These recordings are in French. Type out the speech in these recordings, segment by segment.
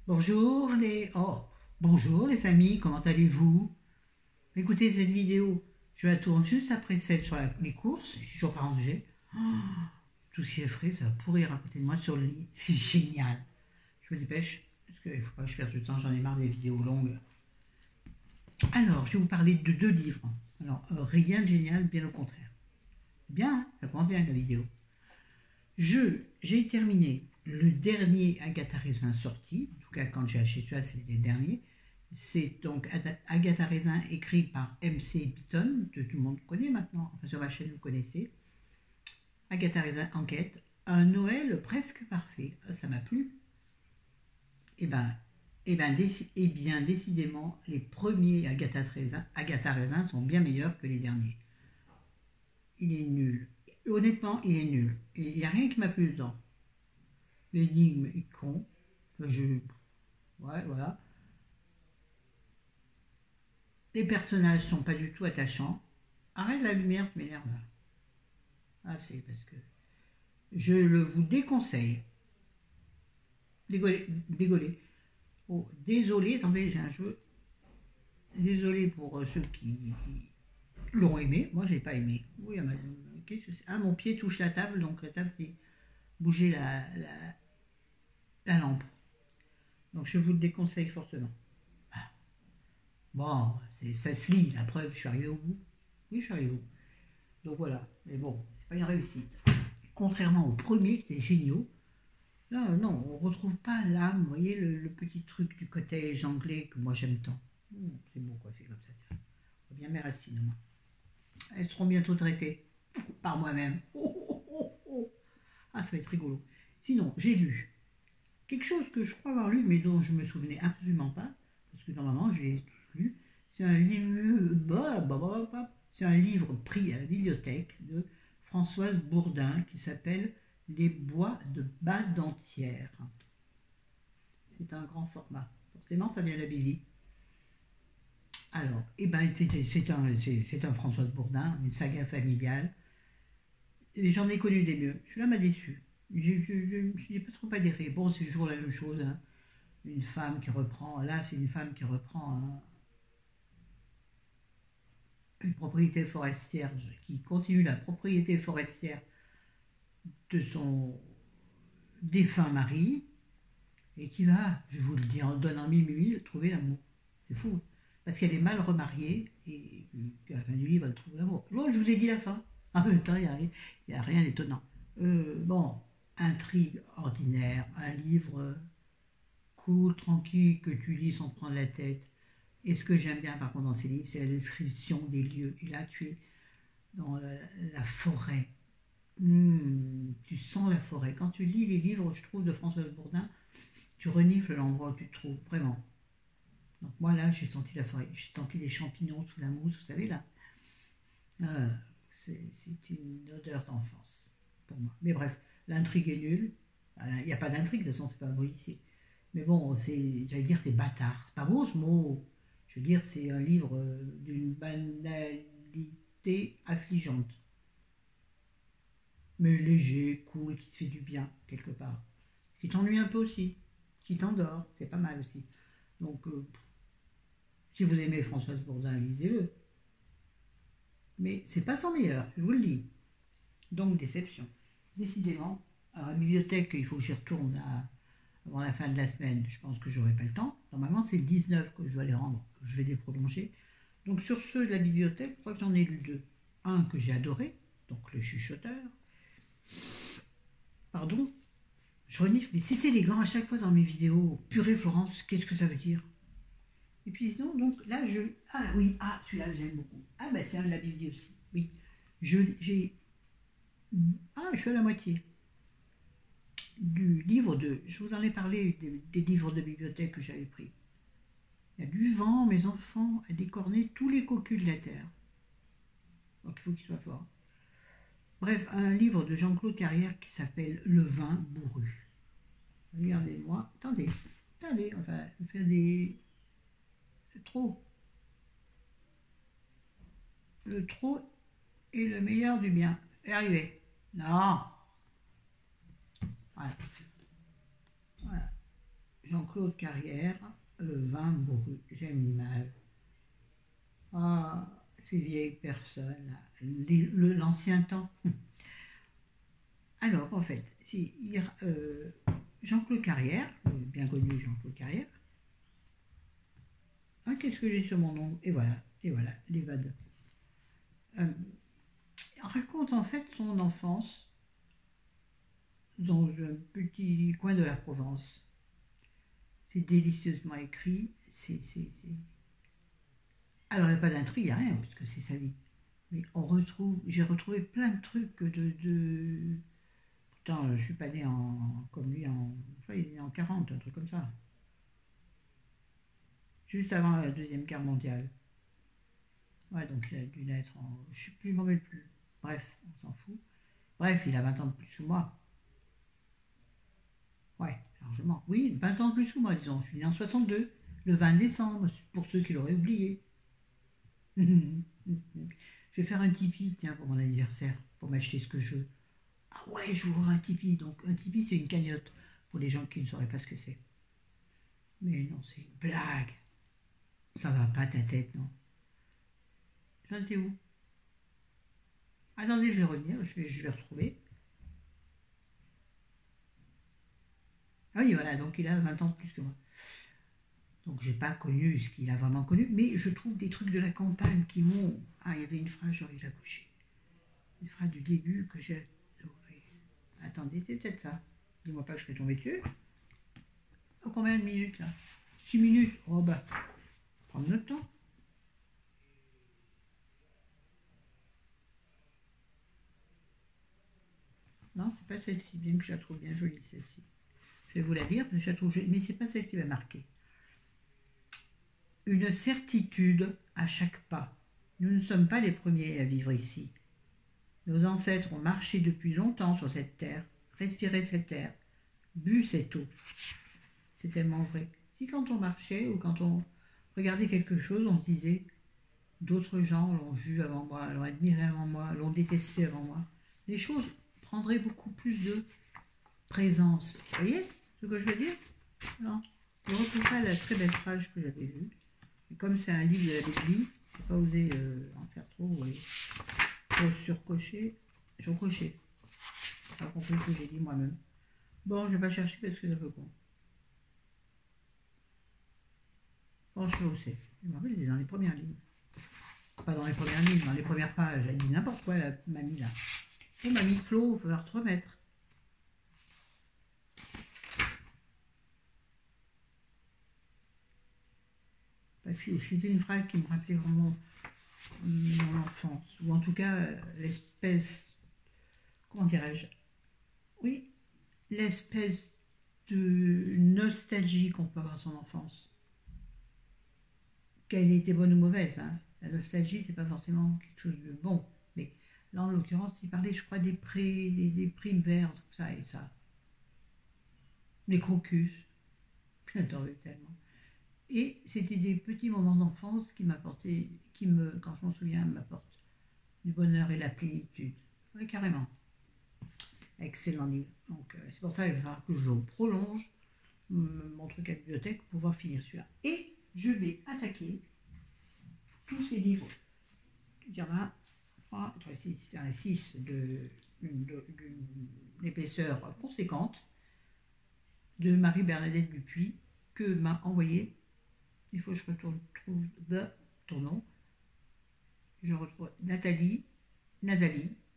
Bonjour les amis, comment allez-vous? Écoutez cette vidéo, je la tourne juste après celle sur les courses, je suis toujours pas rangée. Tout ce qui est frais, ça va pourrir à côté de moi sur le lit, c'est génial. Je me dépêche, parce qu'il ne faut pas que je perde du temps, j'en ai marre des vidéos longues. Alors, je vais vous parler de deux livres. Alors, rien de génial, bien au contraire. Bien, hein, ça commence bien la vidéo. J'ai terminé le dernier Agatha Raisin sorti, en tout cas quand j'ai acheté celui-là, c'est les derniers. C'est donc Agatha Raisin écrit par MC Beaton, que tout le monde connaît maintenant, enfin sur ma chaîne vous connaissez. Agatha Raisin enquête, un Noël presque parfait, ça m'a plu. Et bien décidément, les premiers Agatha Raisin sont bien meilleurs que les derniers. Il est nul. Honnêtement, il est nul. Il n'y a rien qui m'a plu dedans. L'énigme est con. Ouais, voilà. Les personnages sont pas du tout attachants. Arrête la lumière, tu m'énerves là. Ah, c'est parce que je le vous déconseille. Dégoler. Oh, désolé, attendez, j'ai un jeu. Désolé pour ceux qui l'ont aimé. Moi, j'ai pas aimé. Oui, qu'est-ce que c'est? Ah, mon pied touche la table, donc la table fait bouger la lampe. Donc, je vous le déconseille fortement. Ah. Bon, ça se lit, la preuve, je suis arrivé au bout. Oui, je suis arrivé au bout. Donc voilà, mais bon, c'est pas une réussite. Contrairement au premier, qui était génial, là, non, on retrouve pas l'âme, vous voyez, le petit truc du cottage anglais que moi j'aime tant. C'est beau quoi, c'est comme ça. Tiens. On va bien mes racines, moi. Elles seront bientôt traitées par moi-même. Ah, ça va être rigolo. Sinon, j'ai lu quelque chose que je crois avoir lu, mais dont je me souvenais absolument pas, parce que normalement, je les ai tous lus. C'est un livre, c'est un livre pris à la bibliothèque de Françoise Bourdin qui s'appelle Les bois de Badentière. C'est un grand format. Forcément, ça vient de la Bible. Alors, c'est un Françoise Bourdin, une saga familiale. J'en ai connu des mieux. Celui-là m'a déçu. Je n'ai pas trop adhéré. Bon, c'est toujours la même chose. Hein. Une femme qui reprend. Là, c'est une femme qui reprend une propriété forestière, qui continue la propriété forestière de son défunt mari et qui va, je vous le dis en donnant mille, trouver l'amour. C'est fou. Parce qu'elle est mal remariée et à la fin du livre, elle trouve l'amour. Bon, je vous ai dit la fin. En même temps, il n'y a rien d'étonnant. Bon, intrigue ordinaire, un livre cool, tranquille, que tu lis sans prendre la tête. Et ce que j'aime bien par contre dans ces livres, c'est la description des lieux. Et là, tu es dans la forêt. Tu sens la forêt. Quand tu lis les livres, je trouve, de Françoise Bourdin, tu renifles l'endroit où tu te trouves, vraiment. Donc moi, là, j'ai senti la forêt. J'ai senti des champignons sous la mousse, vous savez, là. C'est une odeur d'enfance, pour moi. Mais bref, l'intrigue est nulle. Il n'y a pas d'intrigue, de toute façon, c'est pas un policier. Mais bon, j'allais dire, c'est bâtard. C'est pas beau, ce mot. Je veux dire, c'est un livre d'une banalité affligeante. Mais léger, cool, qui te fait du bien, quelque part. Qui t'ennuie un peu aussi. Qui t'endort, c'est pas mal aussi. Donc, si vous aimez Françoise Bourdin, lisez-le. Mais c'est pas son meilleur, je vous le dis. Donc, déception. Décidément, à la bibliothèque, il faut que j'y retourne avant la fin de la semaine. Je pense que j'aurai pas le temps. Normalement, c'est le 19 que je dois les rendre. Je vais les prolonger. Donc, sur ceux de la bibliothèque, je crois que j'en ai lu deux. Un que j'ai adoré, donc Le Chuchoteur. Pardon, je renifle, mais c'est élégant à chaque fois dans mes vidéos. Purée Florence, qu'est-ce que ça veut dire? Et puis sinon, donc là, ah oui, celui-là, j'aime beaucoup. Ah ben, c'est un de la Bible aussi. Oui. Je suis à la moitié du livre je vous en ai parlé, des livres de bibliothèque que j'avais pris. Il y a du vent, mes enfants, à décorner tous les cocus de la terre. Donc il faut qu'il soit fort. Bref, un livre de Jean-Claude Carrière qui s'appelle Le vin bourru. Regardez-moi. Attendez, on va faire des... C'est trop. Le trop est le meilleur du bien. Arrivé. Non. Voilà. Jean-Claude Carrière, vin brut. J'aime l'image. Ah, ces vieilles personnes, l'ancien temps. Alors, en fait, si, Jean-Claude Carrière, bien connu Jean-Claude Carrière. Ah, qu'est-ce que j'ai sur mon nom? Et voilà, l'Évade. Euh, raconte en fait son enfance dans un petit coin de la Provence. C'est délicieusement écrit. Alors, il n'y a pas d'intrigue, il n'y a rien, parce que c'est sa vie. Mais j'ai retrouvé plein de trucs Pourtant, je suis pas né comme lui je crois qu'il est né en 40, un truc comme ça. Juste avant la Deuxième Guerre mondiale. Ouais, donc il a dû naître en. Je sais plus, je m'en rappelle plus. Bref, on s'en fout. Bref, il a 20 ans de plus que moi. Ouais, largement. Oui, 20 ans de plus que moi, disons. Je suis né en 62, le 20 décembre, pour ceux qui l'auraient oublié. Je vais faire un Tipeee, tiens, pour mon anniversaire, pour m'acheter ce que je veux. Ah ouais, je vais ouvrir un Tipeee. Donc, un Tipeee, c'est une cagnotte, pour les gens qui ne sauraient pas ce que c'est. Mais non, c'est une blague. Ça va pas ta tête, non? J'en étais où? Attendez, je vais revenir, je vais retrouver. Ah oui, voilà, donc il a 20 ans de plus que moi. Donc j'ai pas connu ce qu'il a vraiment connu, mais je trouve des trucs de la campagne qui m'ont. Ah, il y avait une phrase, j'ai envie de la coucher. Une phrase du début que j'ai adorée. Attendez, c'est peut-être ça. Dis-moi pas que je vais tomber dessus. Oh, combien de minutes là? 6 minutes. Oh bah, prendre notre temps. Non, c'est pas celle-ci, bien que je la trouve bien jolie celle-ci. Je vais vous la lire, parce que je la trouve jolie, mais c'est pas celle qui va marquer. Une certitude à chaque pas. Nous ne sommes pas les premiers à vivre ici. Nos ancêtres ont marché depuis longtemps sur cette terre, respiré cette air, bu cette eau. C'est tellement vrai. Si quand on marchait ou quand on regardait quelque chose, on se disait d'autres gens l'ont vu avant moi, l'ont admiré avant moi, l'ont détesté avant moi, les choses prendraient beaucoup plus de présence. Vous voyez ce que je veux dire? Non. Je retrouverai la très belle phrase que j'avais vue. Et comme c'est un livre de la Bible, je n'ai pas osé en faire trop, trop surcocher. J'ai pas compris ce que j'ai dit moi-même. Bon, je vais pas chercher parce que c'est un peu con. Bon, je sais où c'est. Je me rappelle, c'est dans les premières lignes. Pas dans les premières lignes, dans les premières pages. Elle dit n'importe quoi, la mamie là. Oh, mamie Flo, il va falloir te remettre. Parce que c'était une phrase qui me rappelait vraiment mon enfance. Ou en tout cas, l'espèce. Comment dirais-je? Oui, l'espèce de nostalgie qu'on peut avoir de son enfance. Qu'elle ait été bonne ou mauvaise, hein. La nostalgie, c'est pas forcément quelque chose de bon. Mais là, en l'occurrence, il parlait, je crois, des primes vertes, tout ça et ça. Des crocus. J'adorais tellement. Et c'était des petits moments d'enfance qui m'apportaient, quand je m'en souviens, m'apportent du bonheur et de la plénitude. Oui, carrément. Excellent livre. Donc, c'est pour ça qu'il va falloir que je prolonge mon truc à la bibliothèque pour pouvoir finir celui-là. Et je vais attaquer tous ces livres. Il y en a 3, 6 d'une épaisseur conséquente de Marie-Bernadette Dupuis que m'a envoyé. Il faut que je retrouve ton nom. Je retrouve Nathalie,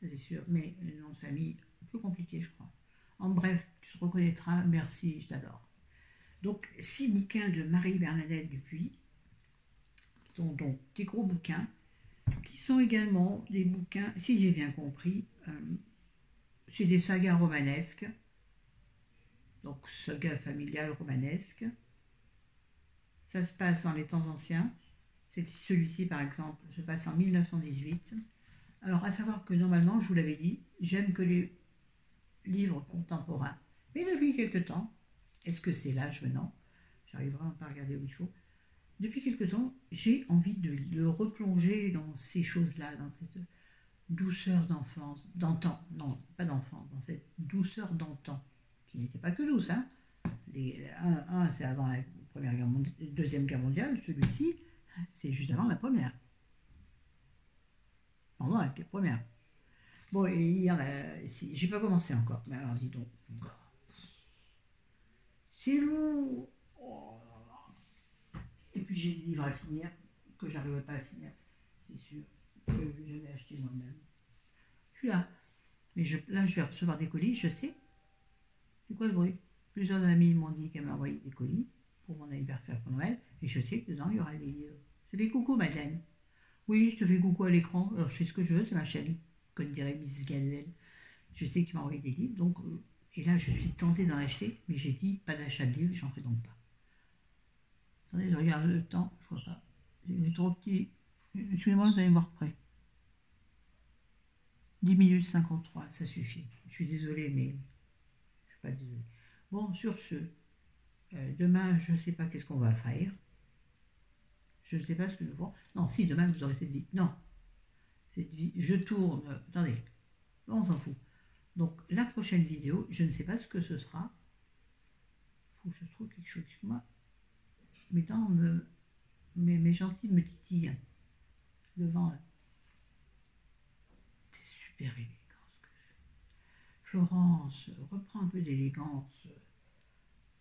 c'est sûr, mais le nom de famille un peu compliqué, je crois. En bref, tu te reconnaîtras, merci, je t'adore. Donc, 6 bouquins de Marie-Bernadette Dupuis, donc des gros bouquins, qui sont également des bouquins, si j'ai bien compris, c'est des sagas romanesques, donc sagas familiales romanesques. Ça se passe dans les temps anciens. Celui-ci, par exemple, se passe en 1918. Alors, à savoir que normalement, je vous l'avais dit, j'aime que les livres contemporains. Mais depuis quelque temps, est-ce que c'est l'âge maintenant? J'arrive vraiment pas à regarder où il faut. Depuis quelque temps, j'ai envie de replonger dans ces choses-là, dans cette douceur d'enfance, d'antan, non, pas d'enfance, dans cette douceur d'antan, qui n'était pas que douce, hein. c'était un c'est avant la Deuxième Guerre mondiale, celui-ci, c'est juste avant la première. Pendant la première. Bon, et hier, si, j'ai pas commencé encore. Mais alors, dis donc. C'est lourd. Oh là là. Et puis j'ai des livres à finir, que j'arriverai pas à finir, c'est sûr. Que j'avais acheté moi-même. Je suis là. Mais là, je vais recevoir des colis, je sais. C'est quoi le bruit? Plusieurs amis m'ont dit qu'elles m'envoyaient des colis pour mon anniversaire pour Noël. Et je sais que dedans, il y aura des livres. Je te fais coucou, Madeleine. Oui, je te fais coucou à l'écran. Alors, je sais ce que je veux, c'est ma chaîne. Comme dirait Miss Gazelle. Je sais que tu m'as envoyé des livres. Donc, et là, je suis tentée d'en acheter. Mais j'ai dit pas d'achat de livres, j'en ferai donc pas. Attendez, je regarde le temps. Je vois pas. Il est trop petit. Excusez-moi, vous allez me voir près. 10 minutes 53, ça suffit. Je suis désolée, mais je suis pas désolée. Bon, sur ce, demain, je ne sais pas qu'est-ce qu'on va faire. Je ne sais pas ce que nous ferons. Non, si, demain, vous aurez cette vie. Non, cette vie, je tourne. Attendez, on s'en fout. Donc, la prochaine vidéo, je ne sais pas ce que ce sera. Il faut que je trouve quelque chose sur moi. Mes dents mes gencives me titillent. Le vent, là. C'est super élégant ce que je fais. Florence, reprends un peu d'élégance.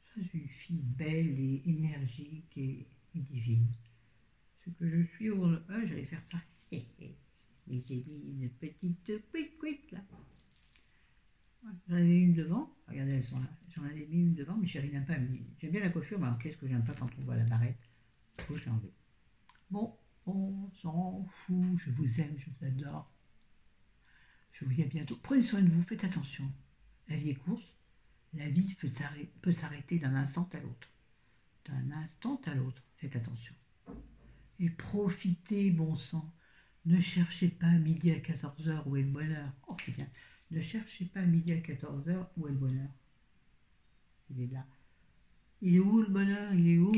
Sois une fille belle et énergique et divine. Ce que je suis au... j'allais faire ça. Mais j'ai mis une petite quick là. J'en avais une devant. Regardez, elles sont là. J'en avais mis une devant, mais chérie n'aime pas. J'aime bien la coiffure, mais alors qu'est-ce que j'aime pas quand on voit la barrette? Du coup, je l'ai enlevée. Bon, on s'en fout. Je vous aime, je vous adore. Je vous dis à bientôt. Prenez soin de vous, faites attention. La vie est courte. La vie peut s'arrêter d'un instant à l'autre. D'un instant à l'autre. Faites attention. Et profitez, bon sang. Ne cherchez pas à midi à 14h où est le bonheur. Oh, c'est bien. Ne cherchez pas à midi à 14h où est le bonheur. Il est là. Il est où le bonheur? Il est où?